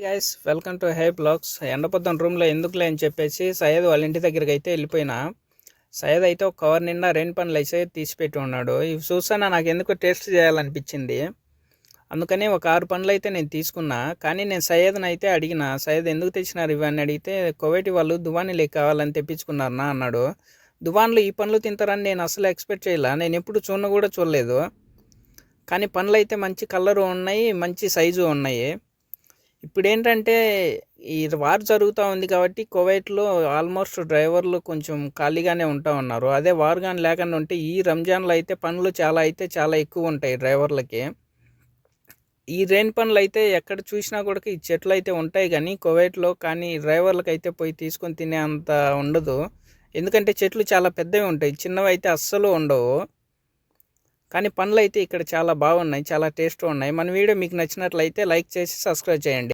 Guys, welcome to hi blogs. ఎండపొద్దున రూమ్లో ఎందుకులే అని చెప్పేసి సయ్యద్ వాళ్ళ ఇంటి దగ్గరికి అయితే వెళ్ళిపోయినా. సయ్యద్ అయితే ఒక కవర్ నిండా రెండు పండ్లు అయితే తీసిపెట్టి ఉన్నాడు. ఇవి చూసానా నాకు ఎందుకో టేస్ట్ చేయాలనిపించింది. అందుకని ఒక 6 పండ్లు అయితే నేను తీసుకున్నా. కానీ నేను సయ్యద్ని అయితే అడిగిన, సయ్యద్ ఎందుకు తెచ్చినారు ఇవన్నీ అడిగితే, కువైట్ వాళ్ళు దువానీలే కావాలని తెప్పించుకున్నారనా అన్నాడు. దువాన్లు ఈ పండ్లు తింటారని నేను అసలు ఎక్స్పెక్ట్ చేయలే. నేను ఎప్పుడు కూడా చూడలేదు. కానీ పండ్లు అయితే మంచి కలరు ఉన్నాయి, మంచి సైజు ఉన్నాయి. ఇప్పుడు ఏంటంటే ఈ వార్ జరుగుతూ ఉంది కాబట్టి కువైట్లో ఆల్మోస్ట్ డ్రైవర్లు కొంచెం ఖాళీగానే ఉంటా ఉన్నారు. అదే వార్ కానీ లేకుండా ఉంటే ఈ రంజాన్లో అయితే పనులు చాలా ఎక్కువ ఉంటాయి డ్రైవర్లకి. ఈ రెయిన్ పనులు అయితే ఎక్కడ చూసినా కూడా ఈ చెట్లు అయితే ఉంటాయి కానీ కువైట్లో, కానీ డ్రైవర్లకు అయితే పోయి తీసుకొని తినే అంత ఉండదు. ఎందుకంటే చెట్లు చాలా పెద్దవి ఉంటాయి, చిన్నవి అయితే అస్సలు ఉండవు. కానీ పనులు అయితే ఇక్కడ చాలా బాగున్నాయి, చాలా టేస్ట్గా ఉన్నాయి. మన వీడియో మీకు నచ్చినట్లయితే లైక్ చేసి సబ్స్క్రైబ్ చేయండి.